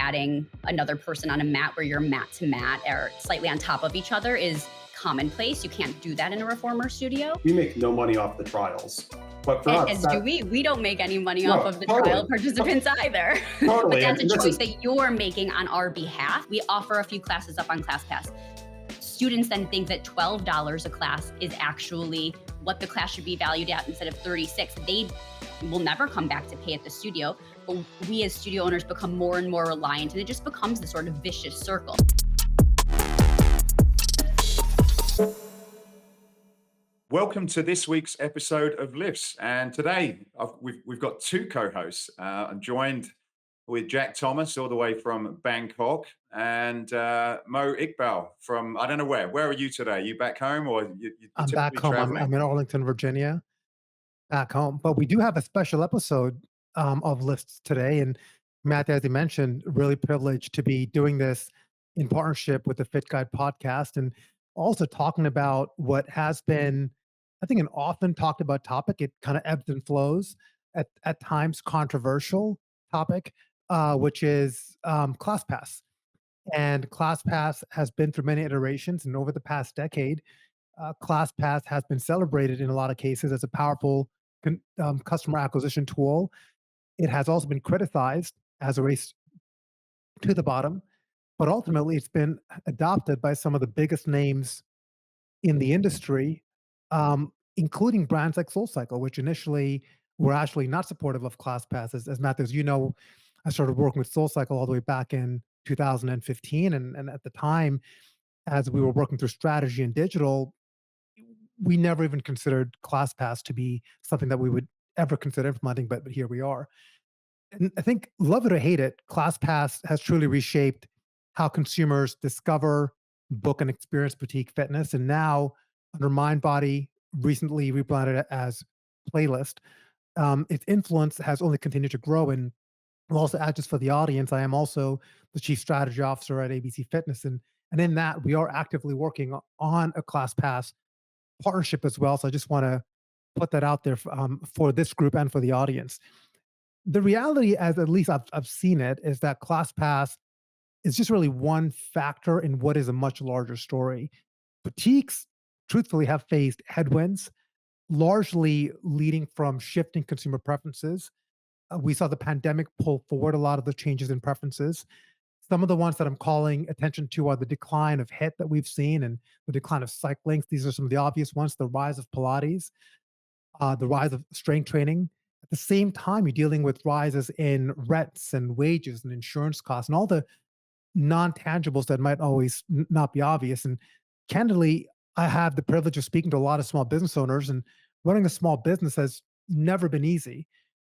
adding another person on a mat where you're mat to mat or slightly on top of each other is commonplace. You can't do that in a reformer studio. We make no money off the trials. But for us, As do we. We don't make any money off of the trial participants either. Totally. But that's a choice that you're making on our behalf. We offer a few classes up on ClassPass. Students then think that $12 a class is actually what the class should be valued at instead of $36. They will never come back to pay at the studio, but we as studio owners become more and more reliant, and it just becomes this sort of vicious circle. Welcome to this week's episode of Lifts. And today we've got two co-hosts. I'm joined with Jack Thomas all the way from Bangkok and Mo Iqbal from, I don't know where. Where are you today? Are you back home or you I'm back home. I'm in Arlington, Virginia, back home. But we do have a special episode of Lifts today. And Matt, as you mentioned, really privileged to be doing this in partnership with the Fit Guide podcast and also talking about what has been, I think, an often talked about topic. It kind of ebbs and flows, at times controversial topic, which is ClassPass. And ClassPass has been through many iterations, and over the past decade, ClassPass has been celebrated in a lot of cases as a powerful customer acquisition tool. It has also been criticized as a race to the bottom, but ultimately it's been adopted by some of the biggest names in the industry, including brands like SoulCycle, which initially were actually not supportive of ClassPass. As Matt, as you know, I started working with SoulCycle all the way back in 2015. And at the time, as we were working through strategy and digital, we never even considered ClassPass to be something that we would ever consider implementing, but here we are. And I think, love it or hate it, ClassPass has truly reshaped how consumers discover, book, and experience boutique fitness. And now, under MindBody, recently rebranded as Playlist, its influence has only continued to grow. And I'll also add, just for the audience, I am also the Chief Strategy Officer at ABC Fitness. And in that, we are actively working on a ClassPass partnership as well. So I just want to put that out there for this group and for the audience. The reality, as at least I've seen it, is that ClassPass is just really one factor in what is a much larger story. Boutiques, truthfully, have faced headwinds, largely leading from shifting consumer preferences. We saw the pandemic pull forward a lot of the changes in preferences. Some of the ones that I'm calling attention to are the decline of HIIT that we've seen and the decline of cycling. These are some of the obvious ones, the rise of Pilates, the rise of strength training. At the same time, you're dealing with rises in rents and wages and insurance costs and all the non-tangibles that might always not be obvious. And candidly, I have the privilege of speaking to a lot of small business owners, and running a small business has never been easy.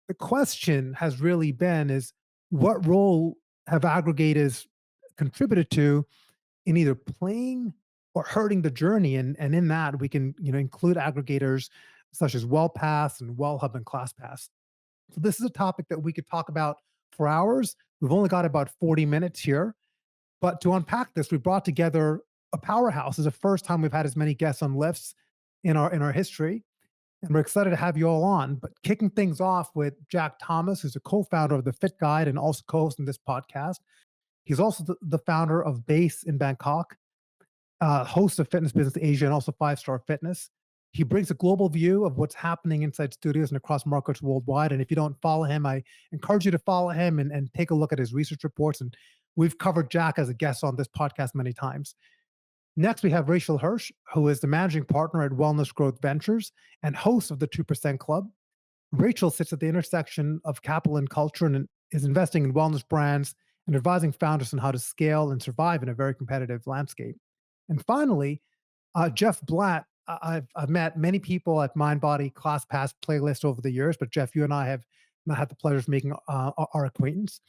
The question has really been is, what role have aggregators contributed to in either playing or hurting the journey? And in that, we can include aggregators such as WellPass and WellHub and ClassPass. So this is a topic that we could talk about for hours. We've only got about 40 minutes here. But to unpack this, we brought together a powerhouse. It's the first time we've had as many guests on Lifts in our history. And we're excited to have you all on. But kicking things off with Jack Thomas, who's a co-founder of the Fit Guide and also co-hosting this podcast. He's also the founder of Base in Bangkok, host of Fitness Business Asia, and also 5-Star Fitness. He brings a global view of what's happening inside studios and across markets worldwide. And if you don't follow him, I encourage you to follow him and take a look at his research reports. And we've covered Jack as a guest on this podcast many times. Next, we have Hirsch, who is the managing partner at Wellness Growth Ventures and host of the 2% Club. Rachel sits at the intersection of capital and culture and is investing in wellness brands and advising founders on how to scale and survive in a very competitive landscape. And finally, Jeff Bladt. I've met many people at MindBody, ClassPass, Playlist over the years, but Jeff, you and I have not had the pleasure of making our acquaintance.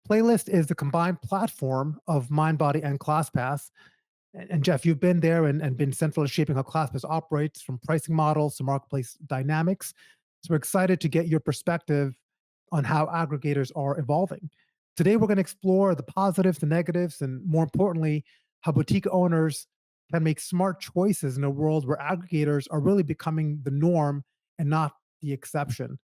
Playlist is the combined platform of MindBody and ClassPass. And Jeff, you've been there and been central to shaping how ClassPass operates, from pricing models to marketplace dynamics. So we're excited to get your perspective on how aggregators are evolving. Today, we're going to explore the positives, the negatives, and more importantly, how boutique owners can make smart choices in a world where aggregators are really becoming the norm and not the exception.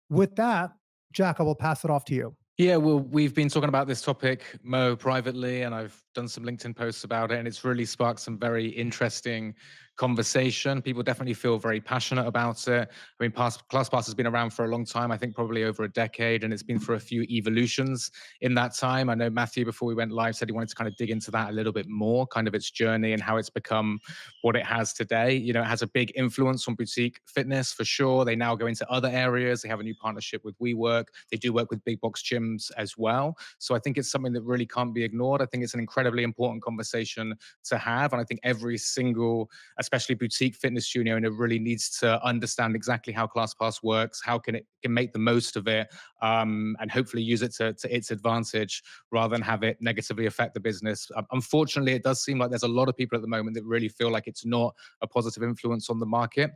With that, Jack, I will pass it off to you. Yeah, well, we've been talking about this topic, Mo, privately, and I've done some LinkedIn posts about it, and it's really sparked some very interesting conversation. People definitely feel very passionate about it. I mean, ClassPass has been around for a long time, I think probably over a decade, and it's been through a few evolutions in that time. I know Matthew, before we went live, said he wanted to kind of dig into that a little bit more, kind of its journey and how it's become what it has today. You know, it has a big influence on boutique fitness for sure. They now go into other areas. They have a new partnership with WeWork. They do work with big box gyms as well. So I think it's something that really can't be ignored. I think it's an incredibly important conversation to have. And I think every single, especially boutique fitness studio, and it really needs to understand exactly how ClassPass works, how can make the most of it, and hopefully use it to its advantage rather than have it negatively affect the business. Unfortunately, it does seem like there's a lot of people at the moment that really feel like it's not a positive influence on the market.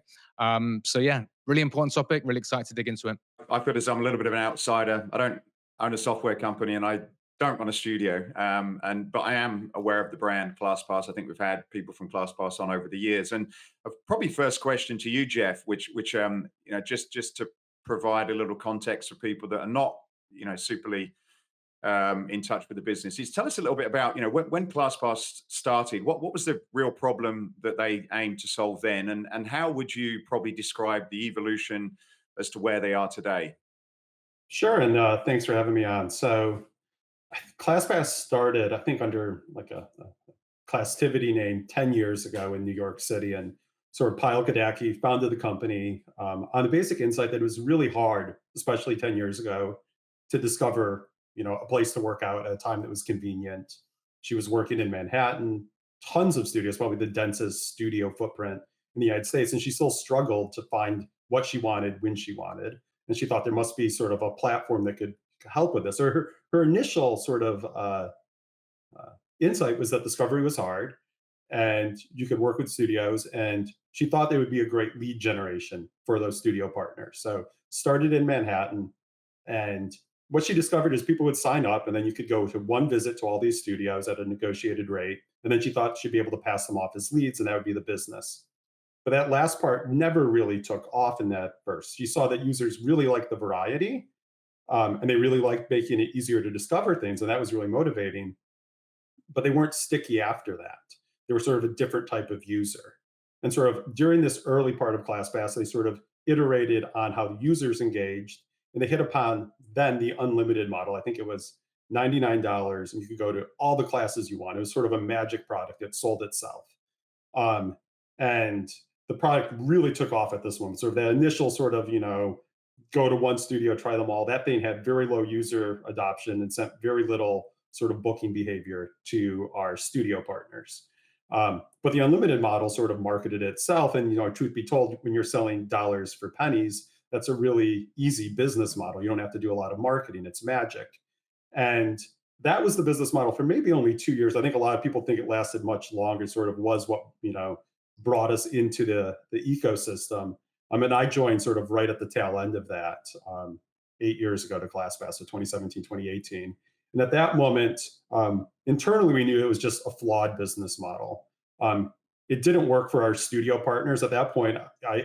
So yeah, really important topic, really excited to dig into it. I feel as I'm a little bit of an outsider. I don't own a software company and I don't run a studio, but I am aware of the brand ClassPass. I think we've had people from ClassPass on over the years. And probably first question to you, Jeff, which just to provide a little context for people that are not superly in touch with the business, is tell us a little bit about when ClassPass started. What was the real problem that they aimed to solve then, and how would you probably describe the evolution as to where they are today? Sure, and thanks for having me on. So, ClassPass started, I think, under like a classtivity name 10 years ago in New York City, and sort of Pyle Kadacki founded the company on the basic insight that it was really hard, especially 10 years ago, to discover a place to work out at a time that was convenient. She was working in Manhattan, tons of studios, probably the densest studio footprint in the United States, and she still struggled to find what she wanted when she wanted. And she thought there must be sort of a platform that could help with this. Or her initial sort of insight was that discovery was hard and you could work with studios, and she thought they would be a great lead generation for those studio partners. So started in Manhattan, and what she discovered is people would sign up and then you could go to one visit to all these studios at a negotiated rate, and then she thought she'd be able to pass them off as leads and that would be the business. But that last part never really took off in that first. She saw that users really liked the variety, and they really liked making it easier to discover things, and that was really motivating. But they weren't sticky after that. They were sort of a different type of user. And sort of during this early part of ClassPass, they sort of iterated on how the users engaged, and they hit upon then the unlimited model. I think it was $99, and you could go to all the classes you want. It was sort of a magic product. It sold itself. And the product really took off at this one. Sort of that initial sort of, go to one studio, try them all. That thing had very low user adoption and sent very little sort of booking behavior to our studio partners. But the unlimited model sort of marketed itself. And, truth be told, when you're selling dollars for pennies, that's a really easy business model. You don't have to do a lot of marketing. It's magic. And that was the business model for maybe only 2 years. I think a lot of people think it lasted much longer, sort of was what, brought us into the ecosystem. And I joined sort of right at the tail end of that 8 years ago to ClassPass, so 2017, 2018. And at that moment, internally, we knew it was just a flawed business model. It didn't work for our studio partners. At that point, I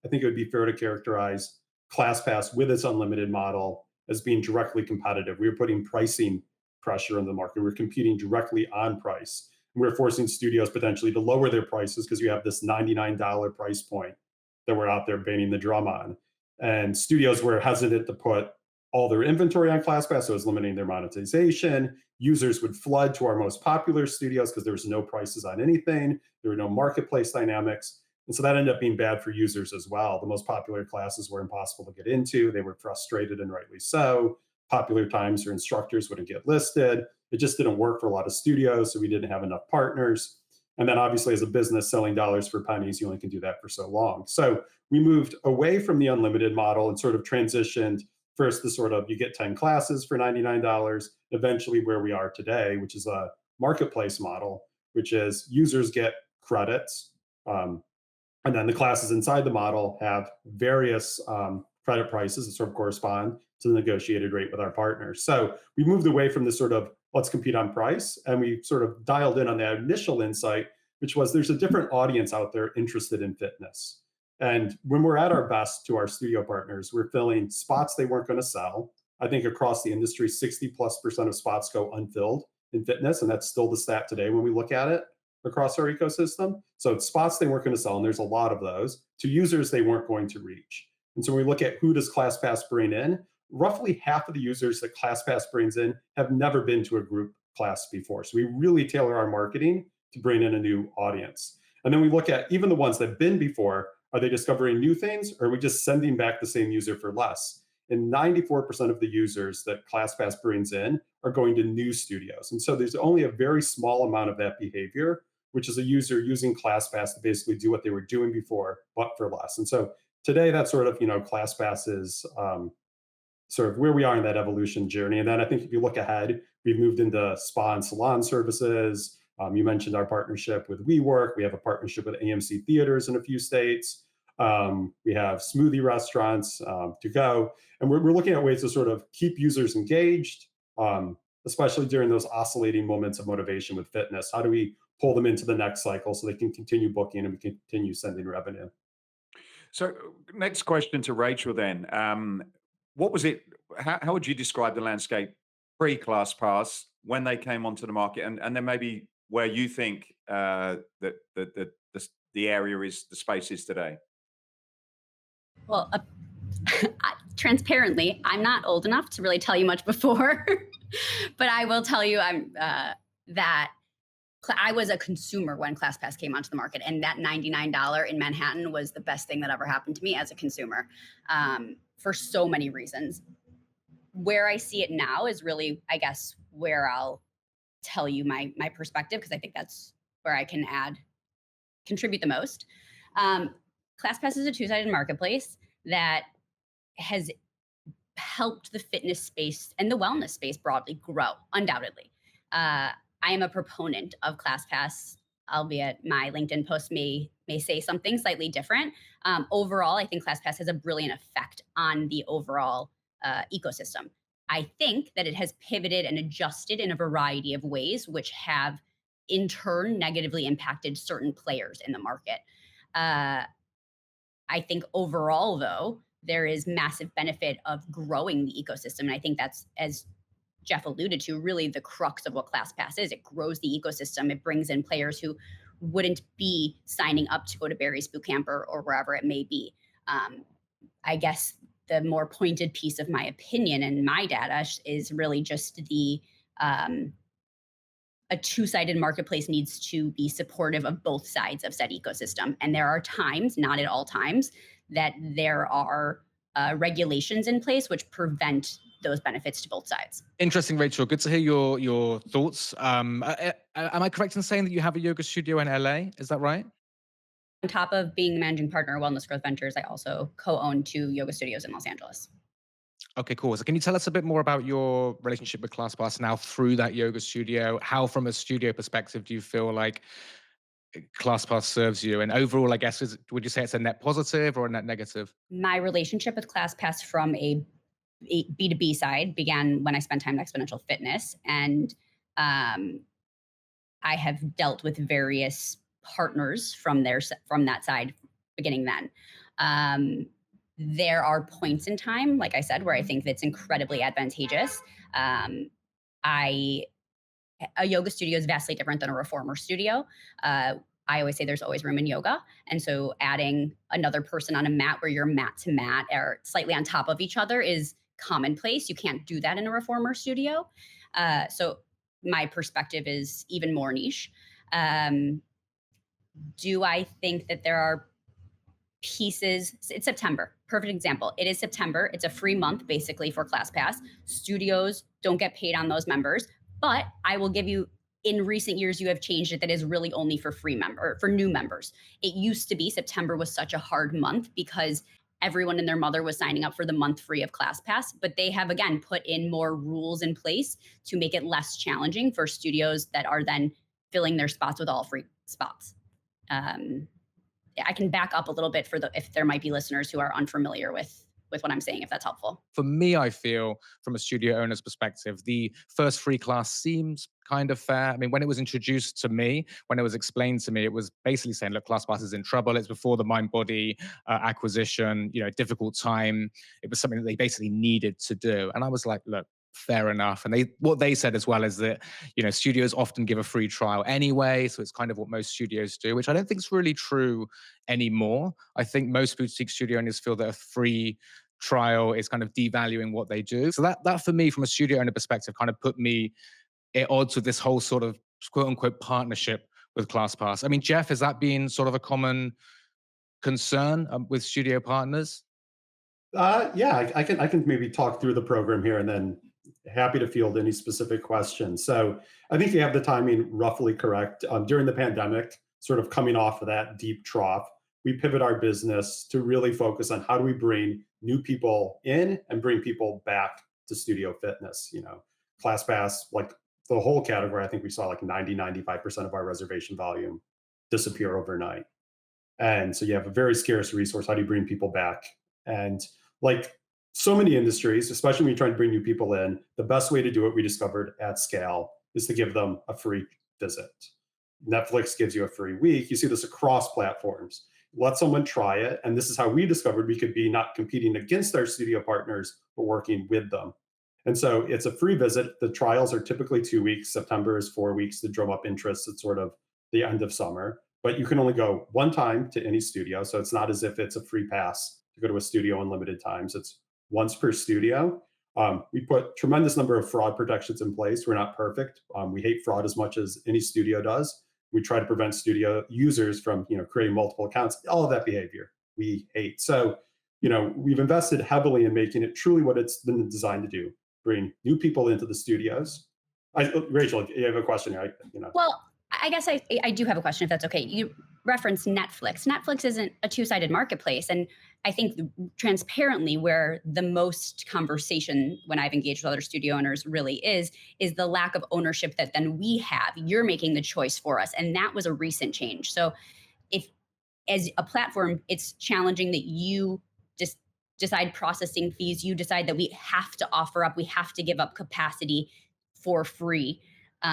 think it would be fair to characterize ClassPass with its unlimited model as being directly competitive. We were putting pricing pressure in the market. We were competing directly on price. We were forcing studios potentially to lower their prices because you have this $99 price point that we're out there banging the drum on. And studios were hesitant to put all their inventory on ClassPass, so it was limiting their monetization. Users would flood to our most popular studios because there was no prices on anything. There were no marketplace dynamics. And so that ended up being bad for users as well. The most popular classes were impossible to get into. They were frustrated, and rightly so. Popular times for instructors wouldn't get listed. It just didn't work for a lot of studios, so we didn't have enough partners. And then obviously as a business selling dollars for pennies, you only can do that for so long. So we moved away from the unlimited model and sort of transitioned first to sort of you get 10 classes for $99, eventually where we are today, which is a marketplace model, which is users get credits. And then the classes inside the model have various credit prices that sort of correspond to the negotiated rate with our partners. So we moved away from this sort of let's compete on price, and we sort of dialed in on that initial insight, which was there's a different audience out there interested in fitness. And when we're at our best to our studio partners, we're filling spots they weren't going to sell. I think across the industry, 60+% of spots go unfilled in fitness. And that's still the stat today when we look at it across our ecosystem. So it's spots they weren't going to sell, and there's a lot of those, to users they weren't going to reach. And so when we look at who does ClassPass bring in, roughly half of the users that ClassPass brings in have never been to a group class before. So we really tailor our marketing to bring in a new audience. And then we look at even the ones that have been before, are they discovering new things, or are we just sending back the same user for less? And 94% of the users that ClassPass brings in are going to new studios. And so there's only a very small amount of that behavior, which is a user using ClassPass to basically do what they were doing before, but for less. And so today, that's sort of, ClassPass is sort of where we are in that evolution journey. And then I think if you look ahead, we've moved into spa and salon services. You mentioned our partnership with WeWork. We have a partnership with AMC Theaters in a few states. We have smoothie restaurants to go. And we're looking at ways to sort of keep users engaged, especially during those oscillating moments of motivation with fitness. How do we pull them into the next cycle so they can continue booking and we can continue sending revenue? So, next question to Rachel then. What was it? How would you describe the landscape pre-ClassPass when they came onto the market, and then maybe where you think that the area is, the space is today? Well, transparently, I'm not old enough to really tell you much before, but I will tell you that I was a consumer when ClassPass came onto the market, and that $99 in Manhattan was the best thing that ever happened to me as a consumer, for so many reasons. Where I see it now is really, I guess, where I'll tell you my perspective, because I think that's where I can contribute the most. ClassPass is a two-sided marketplace that has helped the fitness space and the wellness space broadly grow, undoubtedly. I am a proponent of ClassPass, albeit my LinkedIn post may say something slightly different. Overall, I think ClassPass has a brilliant effect on the overall ecosystem. I think that it has pivoted and adjusted in a variety of ways, which have in turn negatively impacted certain players in the market. I think overall, though, there is massive benefit of growing the ecosystem. And I think that's, as Jeff alluded to, really the crux of what ClassPass is. It grows the ecosystem. It brings in players who wouldn't be signing up to go to Barry's Bootcamp or wherever it may be. I guess the more pointed piece of my opinion and my data is really just a two-sided marketplace needs to be supportive of both sides of said ecosystem. And there are times, not at all times, that there are regulations in place which prevent those benefits to both sides. Interesting, Rachel. Good to hear your thoughts. Am I correct in saying that you have a yoga studio in LA? Is that right? On top of being the managing partner of Wellness Growth Ventures, I also co-own 2 yoga studios in Los Angeles. Okay, cool. So can you tell us a bit more about your relationship with ClassPass now through that yoga studio? How, from a studio perspective, do you feel like ClassPass serves you? And overall, I guess, would you say it's a net positive or a net negative? My relationship with ClassPass from a B2B side began when I spent time at Exponential Fitness. And I have dealt with various partners from that side beginning then. There are points in time, like I said, where I think that's incredibly advantageous. A yoga studio is vastly different than a reformer studio. I always say there's always room in yoga. And so adding another person on a mat where you're mat to mat or slightly on top of each other is commonplace. You can't do that in a reformer studio. So my perspective is even more niche. Do I think that there are pieces? It's September. Perfect example. It is September. It's a free month basically for ClassPass. Studios don't get paid on those members, but I will give you, in recent years, you have changed it that is really only for for new members. It used to be September was such a hard month because everyone and their mother was signing up for the month free of ClassPass, but they have again put in more rules in place to make it less challenging for studios that are then filling their spots with all free spots. I can back up a little bit if there might be listeners who are unfamiliar with with what I'm saying, if that's helpful. For me, I feel from a studio owner's perspective, the first free class seems kind of fair. I mean, when it was introduced to me, when it was explained to me, it was basically saying, look, ClassPass is in trouble. It's before the mind body acquisition, difficult time. It was something that they basically needed to do. And I was like, look, fair enough. And what they said as well is that, studios often give a free trial anyway. So it's kind of what most studios do, which I don't think is really true anymore. I think most boutique studio owners feel that a free trial is kind of devaluing what they do. So that for me, from a studio owner perspective, kind of put me at odds with this whole sort of quote unquote partnership with ClassPass. I mean, Jeff, has that been sort of a common concern with studio partners? Yeah, I can maybe talk through the program here, and then happy to field any specific questions. So I think you have the timing roughly correct. During the pandemic, sort of coming off of that deep trough, we pivot our business to really focus on how do we bring new people in and bring people back to studio fitness. ClassPass, like the whole category, I think we saw like 95% of our reservation volume disappear overnight. And so you have a very scarce resource. How do you bring people back? And like so many industries, especially when you're trying to bring new people in, the best way to do it, we discovered at scale, is to give them a free visit. Netflix gives you a free week. You see this across platforms. Let someone try it. And this is how we discovered we could be not competing against our studio partners, but working with them. And so it's a free visit. The trials are typically 2 weeks. September is 4 weeks to drum up interest at sort of the end of summer. But you can only go one time to any studio. So it's not as if it's a free pass to go to a studio unlimited times. It's once per studio. We put tremendous number of fraud protections in place. We're not perfect. We hate fraud as much as any studio does. We try to prevent studio users from creating multiple accounts. All of that behavior we hate. So we've invested heavily in making it truly what it's been designed to do: bring new people into the studios. Rachel, you have a question here. Well, I guess I do have a question, if that's okay. You referenced Netflix. Netflix isn't a two-sided marketplace. And I think transparently where the most conversation when I've engaged with other studio owners really is the lack of ownership that then we have. You're making the choice for us. And that was a recent change. So if as a platform, it's challenging that you just decide processing fees, you decide that we have to offer up, we have to give up capacity for free. So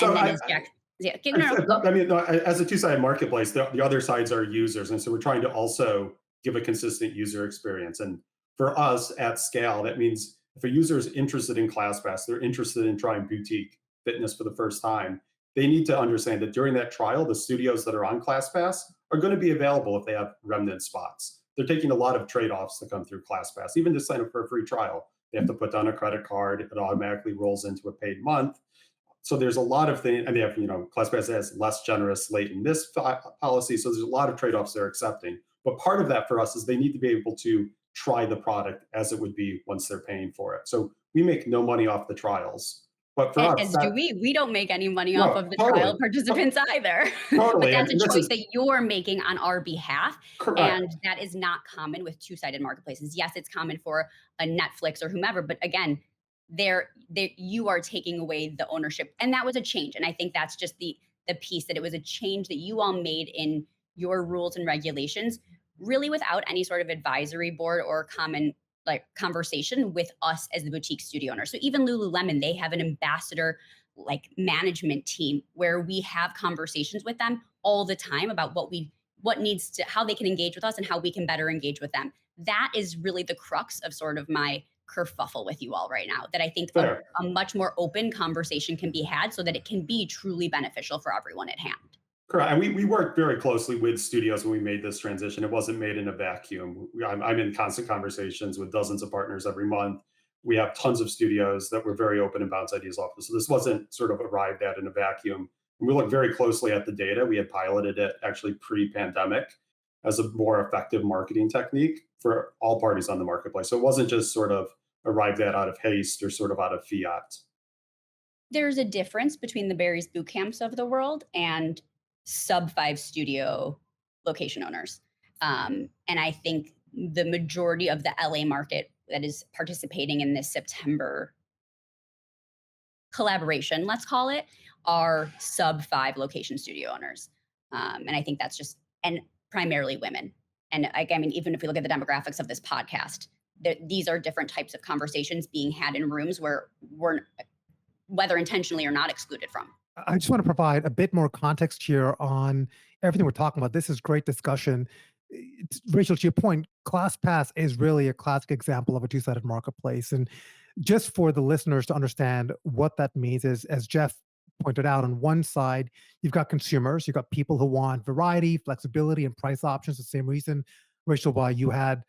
and then I, as Jack, yeah, I mean, as a two-sided marketplace, the other sides are users. And so we're trying to also give a consistent user experience. And for us at scale, that means if a user is interested in ClassPass, they're interested in trying boutique fitness for the first time, they need to understand that during that trial, the studios that are on ClassPass are going to be available if they have remnant spots. They're taking a lot of trade-offs to come through ClassPass. Even to sign up for a free trial, they have to put down a credit card. It automatically rolls into a paid month. So there's a lot of things, and they have, ClassPass has less generous late in this policy. So there's a lot of trade-offs they're accepting. But part of that for us is they need to be able to try the product as it would be once they're paying for it. So we make no money off the trials. But for us, as do we don't make any money off of the trial participants either. Totally. But that's a choice that you're making on our behalf. Correct. And that is not common with two-sided marketplaces. Yes, it's common for a Netflix or whomever, but again, you are taking away the ownership. And that was a change. And I think that's just the piece, that it was a change that you all made in your rules and regulations, really without any sort of advisory board or common conversation with us as the boutique studio owner. So even Lululemon, they have an ambassador management team where we have conversations with them all the time about how they can engage with us and how we can better engage with them. That is really the crux of sort of my kerfuffle with you all right now, that I think a much more open conversation can be had so that it can be truly beneficial for everyone at hand. Correct. And we worked very closely with studios when we made this transition. It wasn't made in a vacuum. I'm in constant conversations with dozens of partners every month. We have tons of studios that were very open and bounce ideas off. So this wasn't sort of arrived at in a vacuum. And we looked very closely at the data. We had piloted it actually pre-pandemic as a more effective marketing technique for all parties on the marketplace. So it wasn't just sort of arrived at out of haste or sort of out of fiat. There's a difference between the Barry's boot camps of the world and sub-5 studio location owners. And I think the majority of the LA market that is participating in this September collaboration, let's call it, are sub-5 location studio owners. And I think that's and primarily women. And I mean, even if we look at the demographics of this podcast, these are different types of conversations being had in rooms where we're, whether intentionally or not, excluded from. I just want to provide a bit more context here on everything we're talking about. This is great discussion. Rachel, to your point, ClassPass is really a classic example of a two-sided marketplace. And just for the listeners to understand what that means is, as Jeff pointed out, on one side, you've got consumers, you've got people who want variety, flexibility, and price options. The same reason, Rachel, why you had,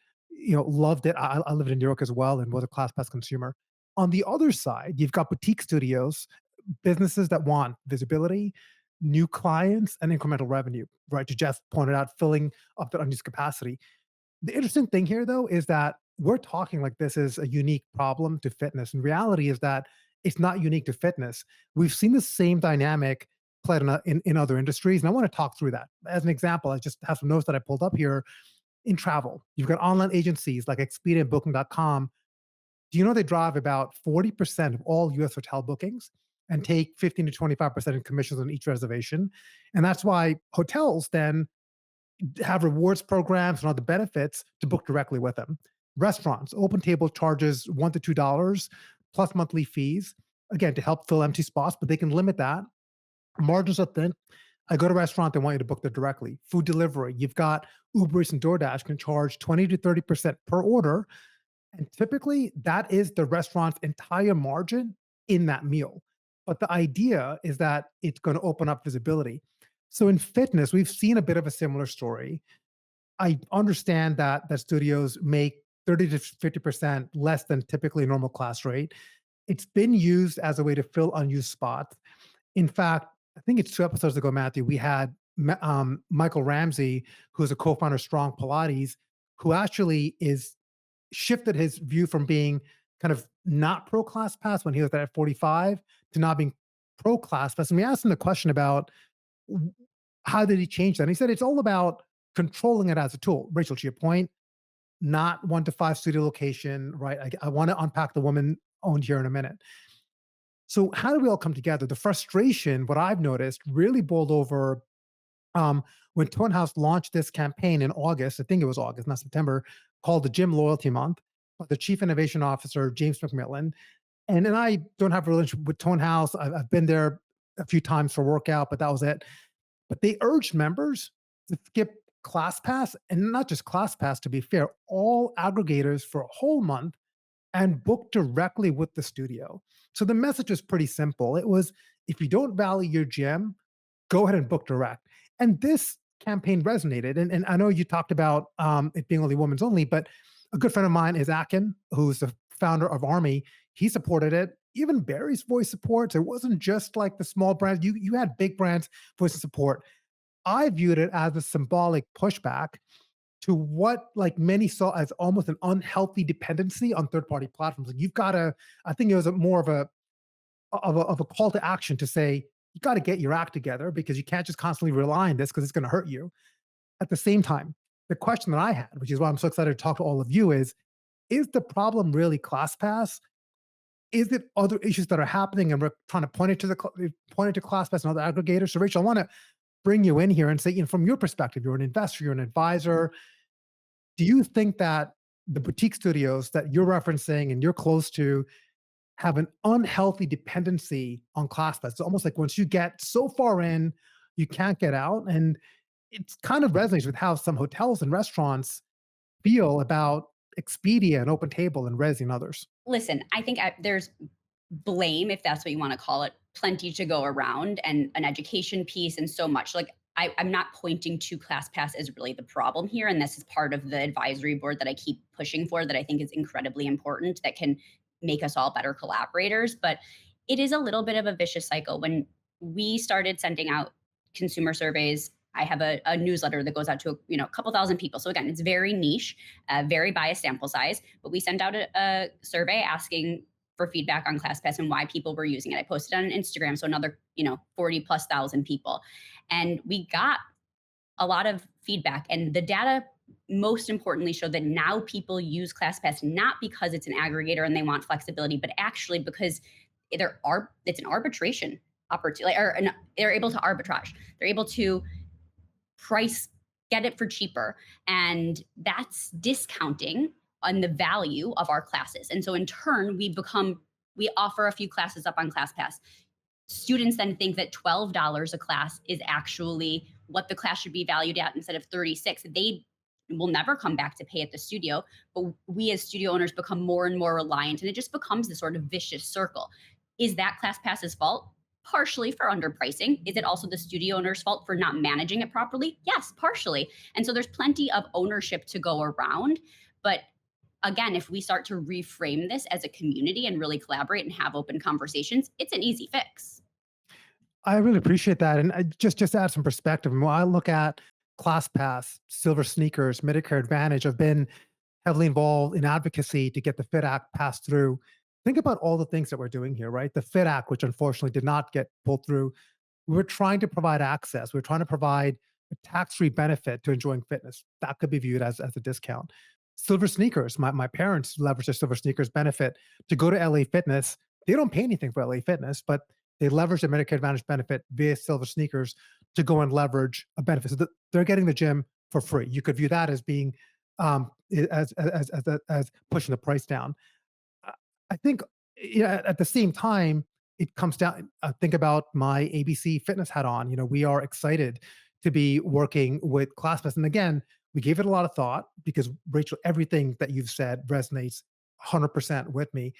loved it. I lived in New York as well and was a ClassPass consumer. On the other side, you've got boutique studios, businesses that want visibility, new clients, and incremental revenue, right? To Jeff pointed out, filling up the unused capacity. The interesting thing here, though, is that we're talking like this is a unique problem to fitness. And reality is that it's not unique to fitness. We've seen the same dynamic played in other industries. And I want to talk through that. As an example, I just have some notes that I pulled up here. In travel, you've got online agencies like Expedia and Booking.com. Do you know they drive about 40% of all US hotel bookings and take 15 to 25% in commissions on each reservation? And that's why hotels then have rewards programs and other benefits to book directly with them. Restaurants, Open Table charges $1 to $2 plus monthly fees, again, to help fill empty spots, but they can limit that. Margins are thin. I go to a restaurant, they want you to book there directly. Food delivery, you've got Uber Eats and DoorDash can charge 20 to 30% per order. And typically that is the restaurant's entire margin in that meal. But the idea is that it's going to open up visibility. So in fitness, we've seen a bit of a similar story. I understand that studios make 30 to 50% less than typically a normal class rate. It's been used as a way to fill unused spots. In fact, I think it's 2 episodes ago, Matthew, we had Michael Ramsey, who's a co-founder of Strong Pilates, who actually is shifted his view from being kind of not pro ClassPass when he was at 45 to now being pro ClassPass. And we asked him the question about how did he change that? And he said it's all about controlling it as a tool. Rachel, to your point, not 1 to 5 studio location, right? I want to unpack the woman owned here in a minute. So how do we all come together? The frustration, what I've noticed, really boiled over when Tone House launched this campaign in August. I think it was August, not September, called the Gym Loyalty Month. The Chief Innovation Officer, James McMillan, and I don't have a relationship with Tone House. I've been there a few times for workout, but that was it. But they urged members to skip ClassPass, and not just ClassPass, to be fair, all aggregators for a whole month and book directly with the studio. So the message was pretty simple. It was, if you don't value your gym, go ahead and book direct. And this campaign resonated. And I know you talked about it being only women's only, but a good friend of mine is Akin, who's the founder of Army. He supported it. Even Barry's voice supports. It wasn't just like the small brands. You had big brands voice of support. I viewed it as a symbolic pushback to what like many saw as almost an unhealthy dependency on third-party platforms. Like you've got to, I think it was more of a call to action to say, you got to get your act together because you can't just constantly rely on this because it's going to hurt you. At the same time, the question that I had, which is why I'm so excited to talk to all of you, is the problem really ClassPass? Is it other issues that are happening and we're trying to point it to ClassPass and other aggregators? So Rachel, I want to bring you in here and say, from your perspective, you're an investor, you're an advisor. Do you think that the boutique studios that you're referencing and you're close to have an unhealthy dependency on ClassPass? It's almost like once you get so far in, you can't get out. And it's kind of resonates with how some hotels and restaurants feel about Expedia and Open Table and Resi and others. Listen, I think there's blame, if that's what you want to call it, plenty to go around, and an education piece and so much. Like I'm not pointing to ClassPass as really the problem here. And this is part of the advisory board that I keep pushing for, that I think is incredibly important, that can make us all better collaborators. But it is a little bit of a vicious cycle. When we started sending out consumer surveys, I have a newsletter that goes out to a couple thousand people. So again, it's very niche, very biased sample size. But we sent out a survey asking for feedback on ClassPass and why people were using it. I posted on Instagram, so another 40,000+ people, and we got a lot of feedback. And the data, most importantly, showed that now people use ClassPass not because it's an aggregator and they want flexibility, but actually because it's an arbitration opportunity, or they're able to arbitrage. They're able to price get it for cheaper. And that's discounting on the value of our classes. And so in turn, we offer a few classes up on ClassPass. Students then think that $12 a class is actually what the class should be valued at instead of 36. They will never come back to pay at the studio, but we as studio owners become more and more reliant, and it just becomes this sort of vicious circle. Is that ClassPass's fault? Partially for underpricing. Is it also the studio owner's fault for not managing it properly? Yes, partially. And so there's plenty of ownership to go around. But again, if we start to reframe this as a community and really collaborate and have open conversations, it's an easy fix. I really appreciate that. And just to add some perspective, when I look at ClassPass, Silver Sneakers, Medicare Advantage, I've been heavily involved in advocacy to get the FIT Act passed through. Think about all the things that we're doing here, right? The FIT Act, which unfortunately did not get pulled through. We're trying to provide access. We're trying to provide a tax-free benefit to enjoying fitness. That could be viewed as a discount. Silver Sneakers, my parents leverage their Silver Sneakers benefit to go to LA Fitness. They don't pay anything for LA Fitness, but they leverage the Medicare Advantage benefit via Silver Sneakers to go and leverage a benefit. So they're getting the gym for free. You could view that as being as pushing the price down. I think at the same time, it comes down. Think about my ABC Fitness hat on. We are excited to be working with ClassPass. And again, we gave it a lot of thought because, Rachel, everything that you've said resonates 100% with me.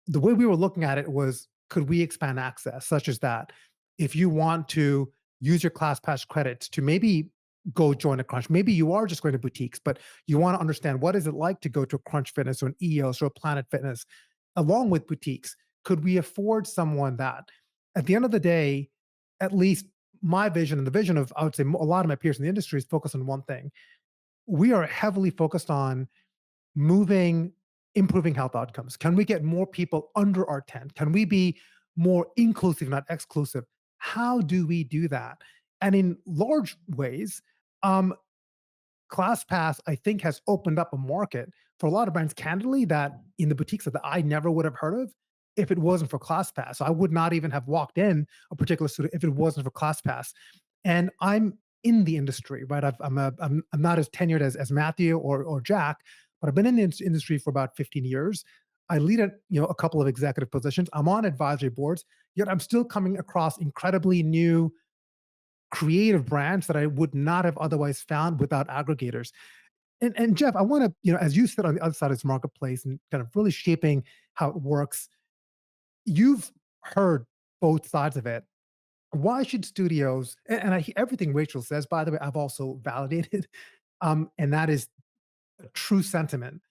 The way we were looking at it was, could we expand access such as that? If you want to use your ClassPass credits to maybe go join a Crunch, maybe you are just going to boutiques, but you want to understand what is it like to go to a Crunch Fitness or an EOS or a Planet Fitness along with boutiques. Could we afford someone that? At the end of the day, at least my vision and the vision of, I would say, a lot of my peers in the industry is focused on one thing. We are heavily focused on improving health outcomes. Can we get more people under our tent? Can we be more inclusive, not exclusive? How do we do that? And in large ways, ClassPass, I think, has opened up a market for a lot of brands, candidly, that in the boutiques that I never would have heard of if it wasn't for ClassPass. So I would not even have walked in a particular studio if it wasn't for ClassPass. And I'm in the industry, right? I'm not as tenured as Matthew or Jack, but I've been in the industry for about 15 years. I lead a couple of executive positions. I'm on advisory boards, yet I'm still coming across incredibly new creative brands that I would not have otherwise found without aggregators. And Jeff, I want to, as you sit on the other side of this marketplace and kind of really shaping how it works, you've heard both sides of it. Why should studios, and I hear everything Rachel says, by the way, I've also validated, and that is a true sentiment.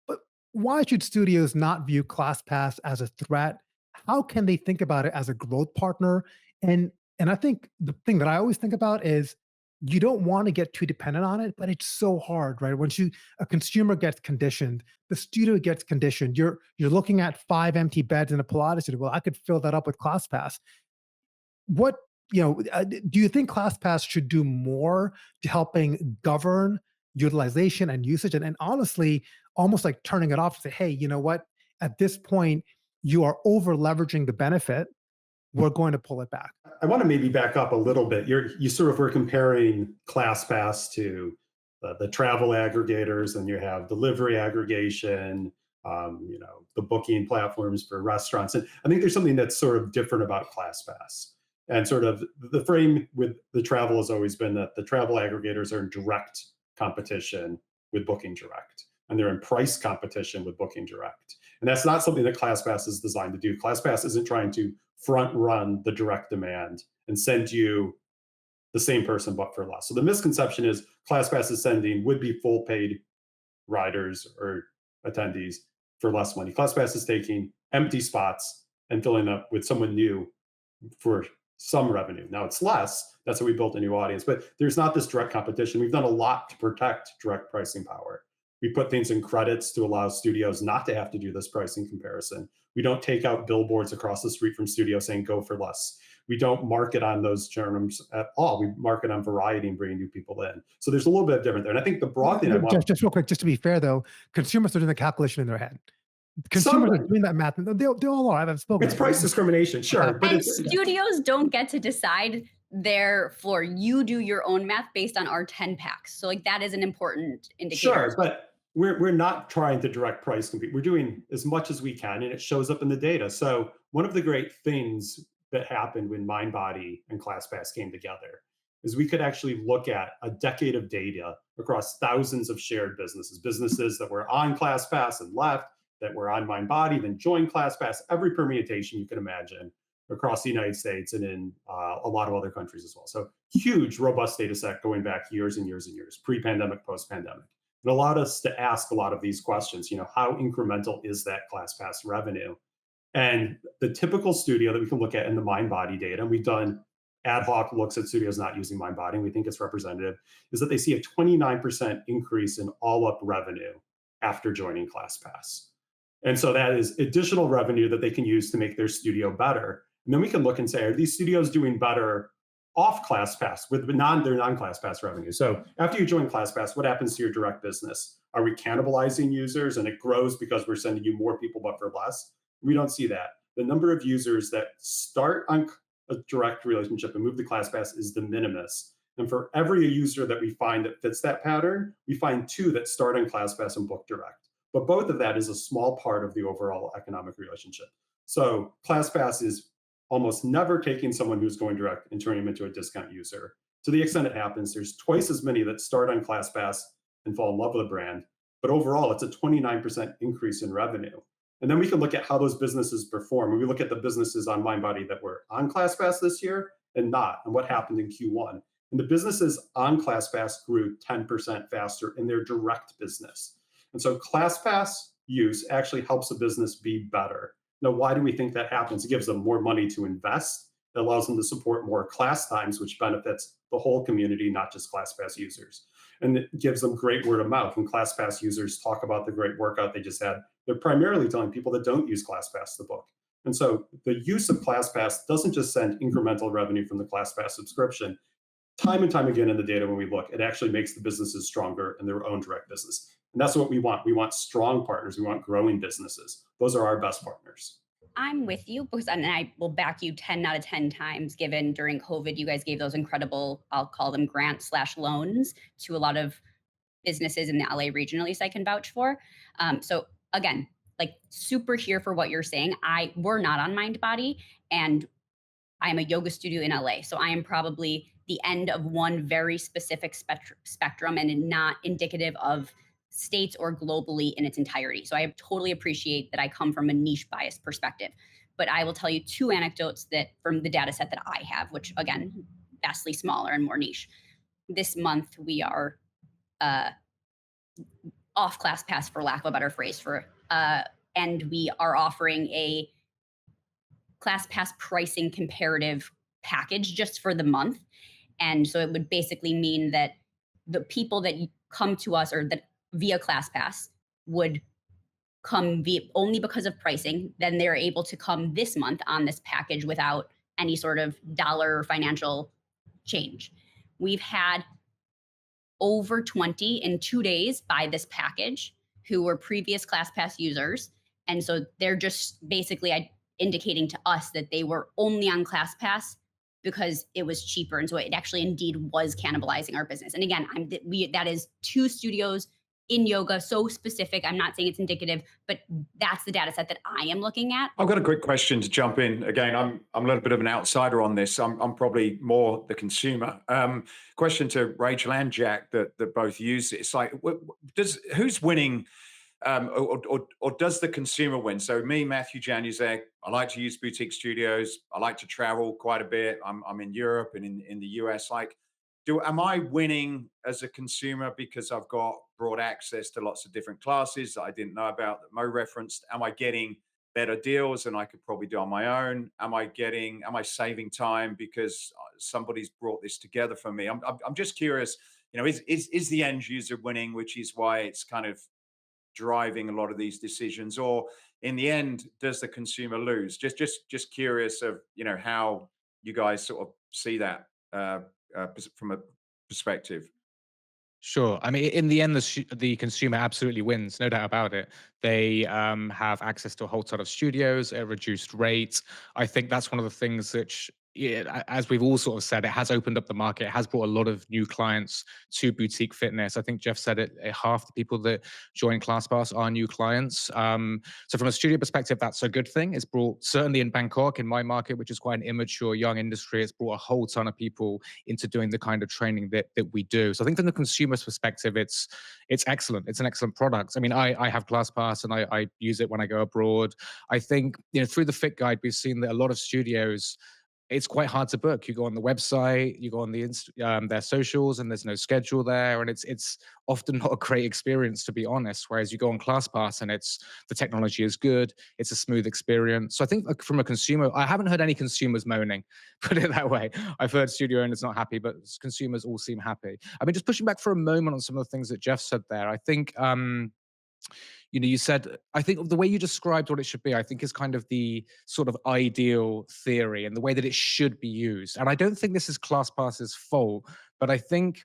But why should studios not view ClassPass as a threat? How can they think about it as a growth partner? And I think the thing that I always think about is you don't want to get too dependent on it, but it's so hard, right? Once a consumer gets conditioned, the studio gets conditioned. You're looking at 5 empty beds in a Pilates studio. Well, I could fill that up with ClassPass. What do you think ClassPass should do more to helping govern utilization and usage? And honestly, almost like turning it off to say, hey, you know what? At this point, you are over leveraging the benefit. We're going to pull it back. I want to maybe back up a little bit. You sort of were comparing ClassPass to the travel aggregators, and you have delivery aggregation, the booking platforms for restaurants. And I think there's something that's sort of different about ClassPass. And sort of the frame with the travel has always been that the travel aggregators are in direct competition with Booking Direct, and they're in price competition with Booking Direct. And that's not something that ClassPass is designed to do. ClassPass isn't trying to front run the direct demand and send you the same person but for less. So the misconception is ClassPass is sending would-be full paid riders or attendees for less money. ClassPass is taking empty spots and filling up with someone new for some revenue. Now it's less. That's how we built a new audience, but there's not this direct competition. We've done a lot to protect direct pricing power. We put things in credits to allow studios not to have to do this pricing comparison. We don't take out billboards across the street from studios saying go for less. We don't market on those terms at all. We market on variety and bringing new people in. So there's a little bit different there. And I think the broad thing I want... Just real quick, just to be fair though, consumers are doing the calculation in their head. Consumers are doing that math. They all are. I've spoken. It's price discrimination, sure. But studios don't get to decide therefore you do your own math based on our 10 packs. So like that is an important indicator. Sure, but we're not trying to direct price compete. We're doing as much as we can, and it shows up in the data. So one of the great things that happened when MindBody and ClassPass came together is we could actually look at a decade of data across thousands of shared businesses that were on ClassPass and left, that were on MindBody, then joined ClassPass, every permutation you can imagine across the United States and in a lot of other countries as well. So huge, robust data set going back years and years and years, pre-pandemic, post-pandemic. It allowed us to ask a lot of these questions, how incremental is that ClassPass revenue? And the typical studio that we can look at in the MindBody data, and we've done ad hoc looks at studios not using MindBody, and we think it's representative, is that they see a 29% increase in all-up revenue after joining ClassPass. And so that is additional revenue that they can use to make their studio better. And then we can look and say, are these studios doing better off ClassPass with their non-ClassPass revenue? So after you join ClassPass, what happens to your direct business? Are we cannibalizing users and it grows because we're sending you more people but for less? We don't see that. The number of users that start on a direct relationship and move to ClassPass is de minimis. And for every user that we find that fits that pattern, we find 2 that start on ClassPass and book direct. But both of that is a small part of the overall economic relationship. So ClassPass is almost never taking someone who's going direct and turning them into a discount user. To the extent it happens, there's twice as many that start on ClassPass and fall in love with the brand. But overall, it's a 29% increase in revenue. And then we can look at how those businesses perform. And we look at the businesses on MindBody that were on ClassPass this year and not, and what happened in Q1. And the businesses on ClassPass grew 10% faster in their direct business. And so ClassPass use actually helps a business be better. Now, why do we think that happens? It gives them more money to invest. It allows them to support more class times, which benefits the whole community, not just ClassPass users. And it gives them great word of mouth. When ClassPass users talk about the great workout they just had, they're primarily telling people that don't use ClassPass to book. And so the use of ClassPass doesn't just send incremental revenue from the ClassPass subscription. Time and time again in the data when we look, it actually makes the businesses stronger in their own direct business. And that's what we want. We want strong partners. We want growing businesses. Those are our best partners. I'm with you because, and I will back you 10 out of 10 times, given during COVID, you guys gave those incredible, I'll call them grant/loans to a lot of businesses in the LA region, at least I can vouch for. So again, like super here for what you're saying. We're not on MindBody and I'm a yoga studio in LA. So I am probably the end of one very specific spectrum and not indicative of states or globally in its entirety. So I totally appreciate that I come from a niche bias perspective. But I will tell you 2 anecdotes that from the data set that I have, which again, vastly smaller and more niche. This month we are off ClassPass, for lack of a better phrase, and we are offering a ClassPass pricing comparative package just for the month. And so it would basically mean that the people that come to us or that via ClassPass would come only because of pricing, then they're able to come this month on this package without any sort of dollar or financial change. We've had over 20 in 2 days buy this package who were previous ClassPass users. And so they're just basically indicating to us that they were only on ClassPass because it was cheaper. And so it actually indeed was cannibalizing our business. And again, that is 2 studios in yoga, so specific. I'm not saying it's indicative, but that's the data set that I am looking at. I've got a quick question to jump in. Again, I'm a little bit of an outsider on this. I'm probably more the consumer. Question to Rachel and Jack that both use it. It's like, who's winning? Or does the consumer win? So me, Matthew Januszek, I like to use boutique studios. I like to travel quite a bit. I'm in Europe and in the US. Like, am I winning as a consumer because I've got broad access to lots of different classes that I didn't know about that Mo referenced? Am I getting better deals than I could probably do on my own? Am I saving time because somebody's brought this together for me? I'm just curious, is the end user winning, which is why it's kind of driving a lot of these decisions, or in the end, does the consumer lose? Just curious of, how you guys sort of see that from a perspective. Sure. I mean, in the end, the consumer absolutely wins, no doubt about it. They have access to a whole ton of studios at a reduced rate. I think that's one of the things which yeah, as we've all sort of said, it has opened up the market. It has brought a lot of new clients to boutique fitness. I think Jeff said it, half the people that join ClassPass are new clients. So from a studio perspective, that's a good thing. It's brought, certainly in Bangkok, in my market, which is quite an immature young industry, it's brought a whole ton of people into doing the kind of training that we do. So I think from the consumer's perspective, it's excellent. It's an excellent product. I mean, I have ClassPass and I use it when I go abroad. I think, through the Fit Guide, we've seen that a lot of studios, it's quite hard to book. You go on the website, you go on their socials, and there's no schedule there, and it's often not a great experience, to be honest. Whereas you go on ClassPass, and the technology is good, it's a smooth experience. So I think from a consumer, I haven't heard any consumers moaning, put it that way. I've heard studio owners not happy, but consumers all seem happy. I mean, just pushing back for a moment on some of the things that Jeff said there. I think you said, I think the way you described what it should be, I think is kind of the sort of ideal theory and the way that it should be used. And I don't think this is ClassPass's fault, but I think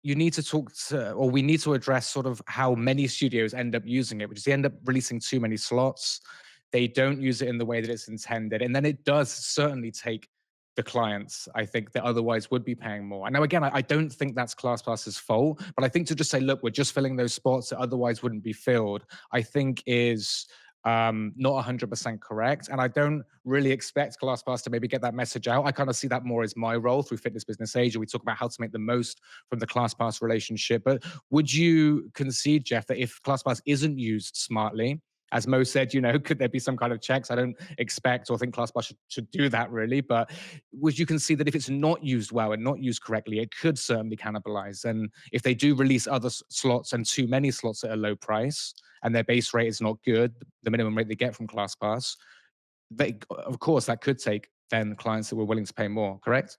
you need to we need to address sort of how many studios end up using it, which is they end up releasing too many slots. They don't use it in the way that it's intended. And then it does certainly take the clients, I think, that otherwise would be paying more. And now, again, I don't think that's ClassPass's fault, but I think to just say, look, we're just filling those spots that otherwise wouldn't be filled, I think is not 100% correct. And I don't really expect ClassPass to maybe get that message out. I kind of see that more as my role through Fitness Business Asia. We talk about how to make the most from the ClassPass relationship. But would you concede, Jeff, that if ClassPass isn't used smartly, as Mo said, could there be some kind of checks? I don't expect or think ClassPass should do that really, but would you concede that if it's not used well and not used correctly, it could certainly cannibalize? And if they do release other slots and too many slots at a low price, and their base rate is not good, the minimum rate they get from ClassPass, of course, that could take then clients that were willing to pay more, correct?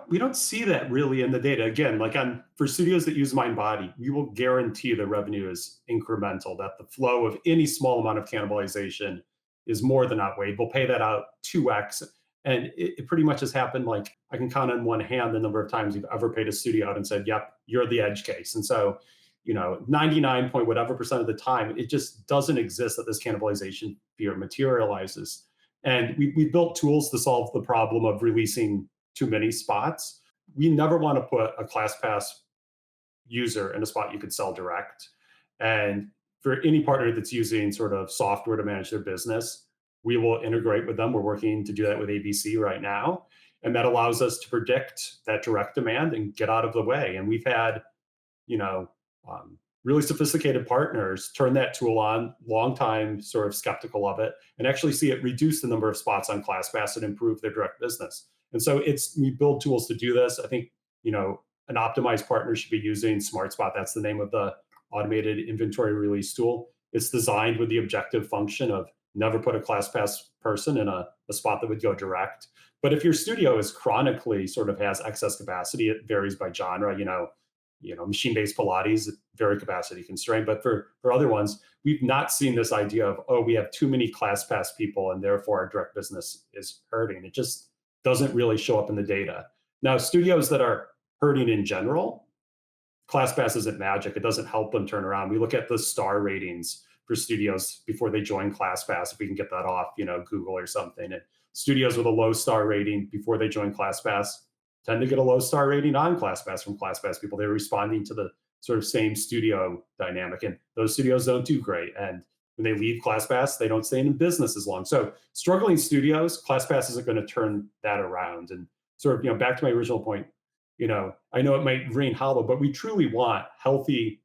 We don't see that really in the data. Again, like for studios that use MindBody, we will guarantee the revenue is incremental, that the flow of any small amount of cannibalization is more than outweighed. We'll pay that out 2x. And it pretty much has happened. Like I can count on one hand the number of times you've ever paid a studio out and said, yep, you're the edge case. And so, 99 point whatever percent of the time, it just doesn't exist that this cannibalization fear materializes. And we built tools to solve the problem of releasing too many spots. We never want to put a ClassPass user in a spot you could sell direct. And for any partner that's using sort of software to manage their business, we will integrate with them. We're working to do that with ABC right now. And that allows us to predict that direct demand and get out of the way. And we've had, really sophisticated partners turn that tool on, long time sort of skeptical of it, and actually see it reduce the number of spots on ClassPass and improve their direct business. And so we build tools to do this. I think, an optimized partner should be using SmartSpot. That's the name of the automated inventory release tool. It's designed with the objective function of never put a ClassPass person in a spot that would go direct. But if your studio is chronically sort of has excess capacity, it varies by genre, machine-based Pilates, very capacity constrained. But for other ones, we've not seen this idea of, we have too many ClassPass people and therefore our direct business is hurting. It just doesn't really show up in the data. Now, studios that are hurting in general, ClassPass isn't magic. It doesn't help them turn around. We look at the star ratings for studios before they join ClassPass, if we can get that off, Google or something. And studios with a low star rating before they join ClassPass tend to get a low star rating on ClassPass from ClassPass people. They're responding to the sort of same studio dynamic, and those studios don't do great. And when they leave ClassPass, they don't stay in business as long. So struggling studios, ClassPass isn't going to turn that around. And sort of, back to my original point, I know it might ring hollow, but we truly want healthy